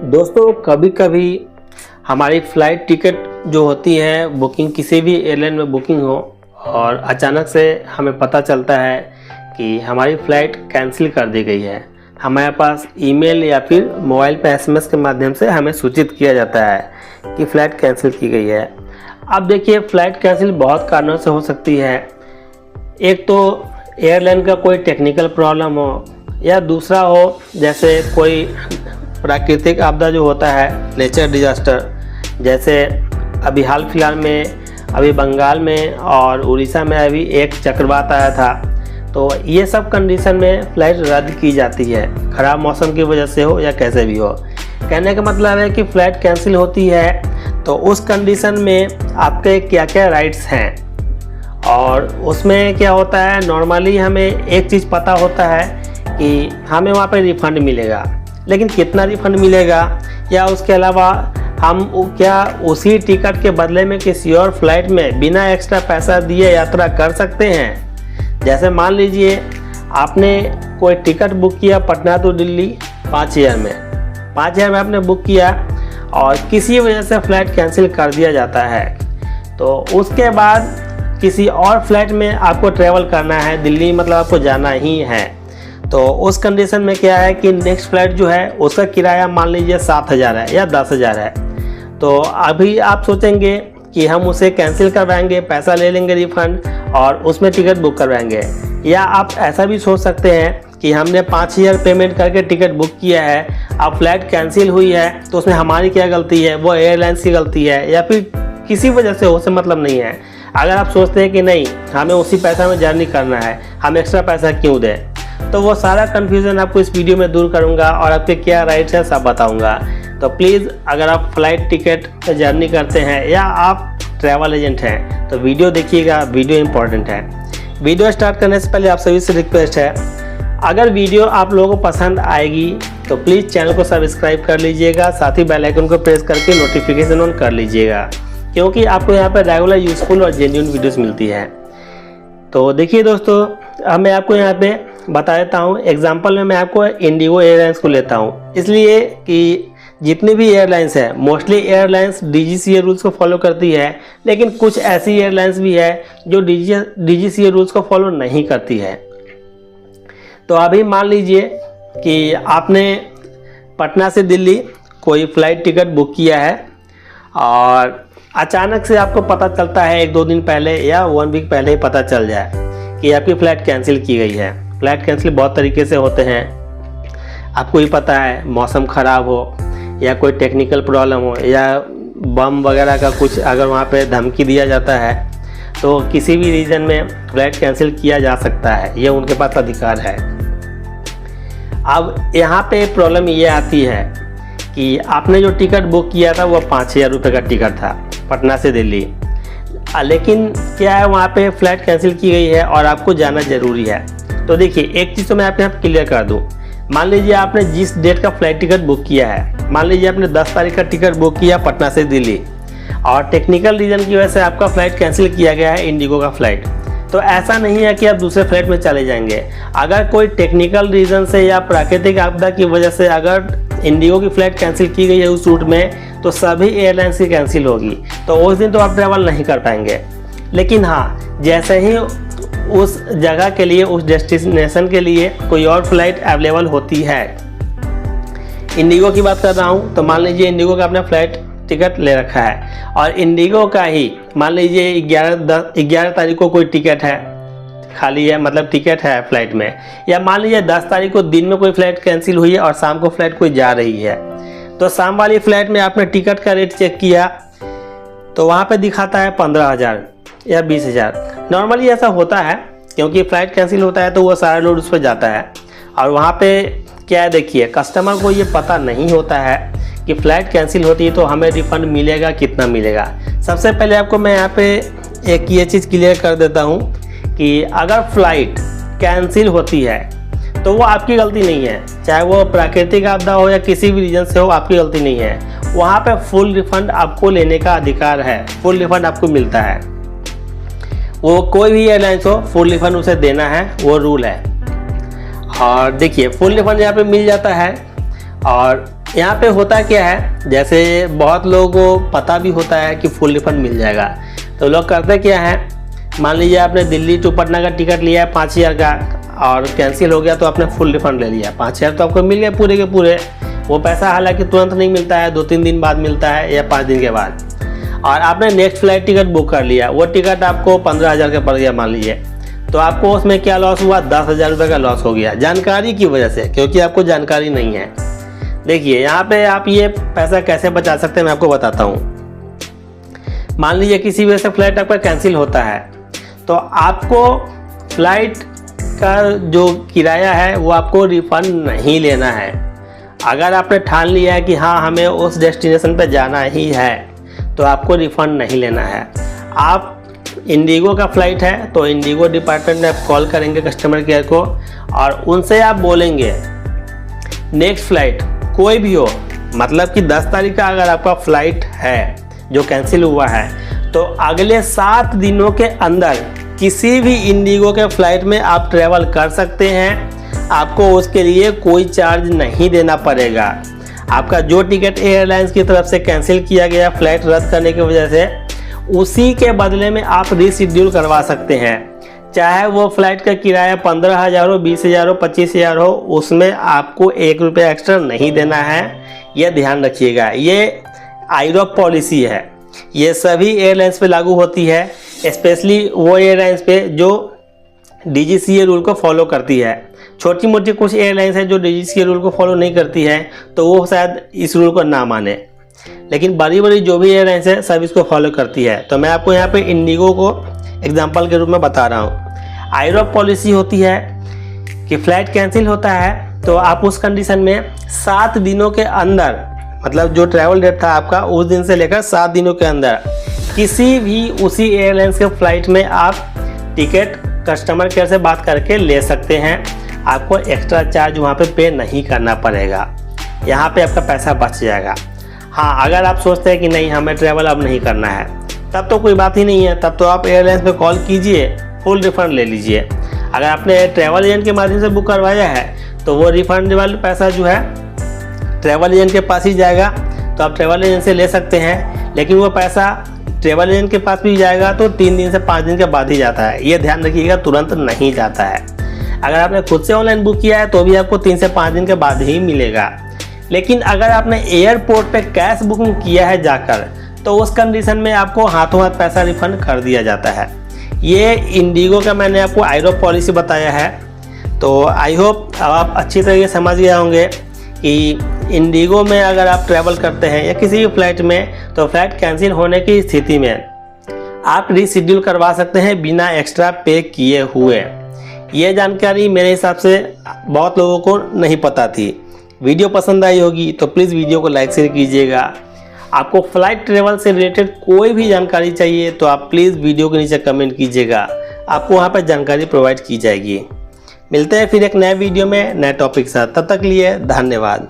दोस्तों कभी कभी हमारी फ़्लाइट टिकट जो होती है बुकिंग किसी भी एयरलाइन में बुकिंग हो और अचानक से हमें पता चलता है कि हमारी फ़्लाइट कैंसिल कर दी गई है। हमारे पास ईमेल या फिर मोबाइल पर एसएमएस के माध्यम से हमें सूचित किया जाता है कि फ़्लाइट कैंसिल की गई है। अब देखिए फ़्लाइट कैंसिल बहुत कारणों से हो सकती है। एक तो एयरलाइन का कोई टेक्निकल प्रॉब्लम हो या दूसरा हो जैसे कोई प्राकृतिक आपदा जो होता है नेचर डिज़ास्टर, जैसे अभी हाल फिलहाल में अभी बंगाल में और उड़ीसा में अभी एक चक्रवात आया था। तो ये सब कंडीशन में फ़्लाइट रद्द की जाती है, ख़राब मौसम की वजह से हो या कैसे भी हो। कहने का मतलब है कि फ़्लाइट कैंसिल होती है तो उस कंडीशन में आपके क्या क्या राइट्स हैं और उसमें क्या होता है। नॉर्मली हमें एक चीज़ पता होता है कि हमें वहाँ पे रिफ़ंड मिलेगा, लेकिन कितना रिफ़ंड मिलेगा या उसके अलावा हम क्या उसी टिकट के बदले में किसी और फ्लाइट में बिना एक्स्ट्रा पैसा दिए यात्रा कर सकते हैं। जैसे मान लीजिए आपने कोई टिकट बुक किया पटना टू दिल्ली 5000 में आपने बुक किया और किसी वजह से फ़्लाइट कैंसिल कर दिया जाता है, तो उसके बाद किसी और फ्लाइट में आपको ट्रैवल करना है, दिल्ली मतलब आपको जाना ही है। तो उस कंडीशन में क्या है कि नेक्स्ट फ्लाइट जो है उसका किराया मान लीजिए 7000 है या 10000 है। तो अभी आप सोचेंगे कि हम उसे कैंसिल करवाएंगे, पैसा ले लेंगे रिफ़ंड और उसमें टिकट बुक करवाएंगे। या आप ऐसा भी सोच सकते हैं कि हमने 5000 पेमेंट करके टिकट बुक किया है, अब फ्लाइट कैंसिल हुई है तो उसमें हमारी क्या गलती है, वो एयरलाइंस की गलती है या फिर किसी वजह से उससे मतलब नहीं है। अगर आप सोचते हैं कि नहीं हमें उसी पैसा में जर्नी करना है, हम एक्स्ट्रा पैसा क्यों दें, तो वो सारा कन्फ्यूज़न आपको इस वीडियो में दूर करूंगा और आपके क्या राइट्स हैं सब बताऊंगा। तो प्लीज़ अगर आप फ़्लाइट टिकट जर्नी करते हैं या आप ट्रैवल एजेंट हैं तो वीडियो देखिएगा, वीडियो इंपॉर्टेंट है। वीडियो स्टार्ट करने से पहले आप सभी से रिक्वेस्ट है, अगर वीडियो आप लोगों को पसंद आएगी तो प्लीज़ चैनल को सब्सक्राइब कर लीजिएगा, साथ ही बेल आइकन को प्रेस करके नोटिफिकेशन ऑन कर लीजिएगा, क्योंकि आपको यहाँ पर रेगुलर यूज़फुल और जेन्युइन वीडियोस मिलती है। तो देखिए दोस्तों, अब मैं आपको यहाँ पे बता देता हूँ। एग्जांपल में मैं आपको इंडिगो एयरलाइंस को लेता हूँ, इसलिए कि जितनी भी एयरलाइंस है मोस्टली एयरलाइंस डीजीसीए रूल्स को फॉलो करती है, लेकिन कुछ ऐसी एयरलाइंस भी है जो डीजीसीए रूल्स को फॉलो नहीं करती है। तो अभी मान लीजिए कि आपने पटना से दिल्ली कोई फ़्लाइट टिकट बुक किया है और अचानक से आपको पता चलता है 1-2 दिन पहले या 1 वीक पहले ही पता चल जाए कि आपकी फ़्लाइट कैंसिल की गई है। फ़्लाइट कैंसिल बहुत तरीके से होते हैं, आपको ही पता है। मौसम ख़राब हो या कोई टेक्निकल प्रॉब्लम हो या बम वगैरह का कुछ अगर वहाँ पे धमकी दिया जाता है तो किसी भी रीज़न में फ़्लाइट कैंसिल किया जा सकता है, ये उनके पास अधिकार है। अब यहाँ पे प्रॉब्लम ये आती है कि आपने जो टिकट बुक किया था वो 5000 रुपये का टिकट था पटना से दिल्ली, लेकिन क्या है वहाँ पे फ़्लाइट कैंसिल की गई है और आपको जाना ज़रूरी है। तो देखिए एक चीज़ तो मैं आपके यहाँ क्लियर कर दूँ। मान लीजिए आपने जिस डेट का फ़्लाइट टिकट बुक किया है, मान लीजिए आपने 10 तारीख का टिकट बुक किया पटना से दिल्ली और टेक्निकल रीज़न की वजह से आपका फ़्लाइट कैंसिल किया गया है इंडिगो का फ़्लाइट, तो ऐसा नहीं है कि आप दूसरे फ्लाइट में चले जाएंगे। अगर कोई टेक्निकल रीज़न से या प्राकृतिक आपदा की वजह से अगर इंडिगो की फ़्लाइट कैंसिल की गई है उस रूट में, तो सभी एयरलाइंस की कैंसिल होगी, तो उस दिन तो आप ट्रैवल नहीं कर पाएंगे। लेकिन हाँ, जैसे ही उस जगह के लिए, उस डेस्टिनेशन के लिए कोई और फ्लाइट अवेलेबल होती है, इंडिगो की बात कर रहा हूँ, तो मान लीजिए इंडिगो का आपने फ़्लाइट टिकट ले रखा है और इंडिगो का ही मान लीजिए 11 तारीख को कोई टिकट है खाली है, मतलब टिकट है फ़्लाइट में, या मान लीजिए 10 तारीख को दिन में कोई फ़्लाइट कैंसिल हुई है और शाम को फ़्लाइट कोई जा रही है, तो शाम वाली फ़्लाइट में आपने टिकट का रेट चेक किया तो वहाँ पे दिखाता है 15000 या 20000। नॉर्मली ऐसा होता है क्योंकि फ़्लाइट कैंसिल होता है तो वो सारा लोड उस पर जाता है और वहाँ पे क्या है, देखिए कस्टमर को ये पता नहीं होता है कि फ़्लाइट कैंसिल होती है तो हमें रिफ़ंड मिलेगा, कितना मिलेगा। सबसे पहले आपको मैं यहाँ पे एक ये चीज़ क्लियर कर देता हूँ कि अगर फ़्लाइट कैंसिल होती है तो वो आपकी गलती नहीं है, चाहे वो प्राकृतिक आपदा हो या किसी भी रीज़न से हो, आपकी गलती नहीं है। वहाँ पे फुल रिफ़ंड आपको लेने का अधिकार है, फुल रिफ़ंड आपको मिलता है। वो कोई भी एयरलाइंस हो, फुल रिफ़ंड उसे देना है, वो रूल है। और देखिए फुल रिफ़ंड यहाँ पे मिल जाता है और यहाँ पे होता क्या है, जैसे बहुत लोगों को पता भी होता है कि फुल रिफंड मिल जाएगा, तो लोग करते क्या है, मान लीजिए आपने दिल्ली टू पटना का टिकट लिया है 5,000 का और कैंसिल हो गया तो आपने फुल रिफंड ले लिया। 5,000 तो आपको मिल गया पूरे के पूरे। वो पैसा हालांकि तुरंत नहीं मिलता है, 2-3 दिन बाद मिलता है या 5 दिन के बाद। और आपने नेक्स्ट फ्लाइट टिकट बुक कर लिया, वो टिकट आपको 15,000 का पड़ गया मान लीजिए, तो आपको उसमें क्या लॉस हुआ, 10,000 रुपये का लॉस हो गया जानकारी की वजह से, क्योंकि आपको जानकारी नहीं है। देखिए यहाँ पे आप ये पैसा कैसे बचा सकते हैं मैं आपको बताता हूँ। मान लीजिए किसी वजह से फ्लाइट आपका कैंसिल होता है, तो आपको फ्लाइट का जो किराया है वो आपको रिफंड नहीं लेना है। अगर आपने ठान लिया है कि हाँ हमें उस डेस्टिनेशन पे जाना ही है, तो आपको रिफंड नहीं लेना है। आप इंडिगो का फ़्लाइट है तो इंडिगो डिपार्टमेंट में आप कॉल करेंगे कस्टमर केयर को, और उनसे आप बोलेंगे नेक्स्ट फ़्लाइट कोई भी हो, मतलब कि 10 तारीख का अगर आपका फ़्लाइट है जो कैंसिल हुआ है, तो अगले 7 दिनों के अंदर किसी भी इंडिगो के फ़्लाइट में आप ट्रैवल कर सकते हैं। आपको उसके लिए कोई चार्ज नहीं देना पड़ेगा। आपका जो टिकट एयरलाइंस की तरफ से कैंसिल किया गया फ्लाइट रद्द करने की वजह से, उसी के बदले में आप रीशेड्यूल करवा सकते हैं। चाहे वो फ्लाइट का किराया 15,000 हो, 20,000 हो, 25,000 हो, उसमें आपको 1 रुपया एक्स्ट्रा नहीं देना है। यह ध्यान रखिएगा। ये आईरोप पॉलिसी है, ये सभी एयरलाइंस पे लागू होती है, स्पेशली वो एयरलाइंस पे जो DGCA रूल को फॉलो करती है। छोटी मोटी कुछ एयरलाइंस है जो DGCA रूल को फॉलो नहीं करती है, तो वो शायद इस रूल को ना माने, लेकिन बड़ी बड़ी जो भी एयरलाइंस है सब इसको फॉलो करती है। तो मैं आपको यहाँ पे इंडिगो को एग्जांपल के रूप में बता रहा हूँ। आईरोप पॉलिसी होती है कि फ़्लाइट कैंसिल होता है तो आप उस कंडीशन में 7 दिनों के अंदर, मतलब जो ट्रैवल डेट था आपका उस दिन से लेकर 7 दिनों के अंदर किसी भी उसी एयरलाइंस के फ़्लाइट में आप टिकट कस्टमर केयर से बात करके ले सकते हैं। आपको एक्स्ट्रा चार्ज वहाँ पे नहीं करना पड़ेगा। यहाँ पे आपका पैसा बच जाएगा। हाँ, अगर आप सोचते हैं कि नहीं हमें ट्रैवल अब नहीं करना है, तब तो कोई बात ही नहीं है, तब तो आप एयरलाइंस पे कॉल कीजिए, फुल रिफ़ंड ले लीजिए। अगर आपने ट्रैवल एजेंट के माध्यम से बुक करवाया है तो वो रिफ़ंड वाला पैसा जो है ट्रैवल एजेंट के पास ही जाएगा, तो आप ट्रैवल एजेंट से ले सकते हैं। लेकिन वो पैसा ट्रैवल एजेंट के पास भी जाएगा तो 3 दिन से 5 दिन के बाद ही जाता है। ये ध्यान रखिएगा, तुरंत नहीं जाता है। अगर आपने खुद से ऑनलाइन बुक किया है तो भी आपको 3 से 5 दिन के बाद ही मिलेगा। लेकिन अगर आपने एयरपोर्ट पे कैश बुकिंग किया है जाकर, तो उस कंडीशन में आपको हाथों हाथ पैसा रिफंड कर दिया जाता है। ये इंडिगो का मैंने आपको आईरोप पॉलिसी बताया है। तो आई होप आप अच्छी तरीके से समझ गए होंगे कि इंडिगो में अगर आप ट्रैवल करते हैं या किसी भी फ्लाइट में, तो फ्लाइट कैंसिल होने की स्थिति में आप रीशेड्यूल करवा सकते हैं बिना एक्स्ट्रा पे किए हुए। ये जानकारी मेरे हिसाब से बहुत लोगों को नहीं पता थी। वीडियो पसंद आई होगी तो प्लीज़ वीडियो को लाइक शेयर कीजिएगा। आपको फ्लाइट ट्रेवल से रिलेटेड कोई भी जानकारी चाहिए तो आप प्लीज़ वीडियो के नीचे कमेंट कीजिएगा, आपको वहाँ पर जानकारी प्रोवाइड की जाएगी। मिलते हैं फिर एक नए वीडियो में नए टॉपिक के साथ, तब तक लिए धन्यवाद।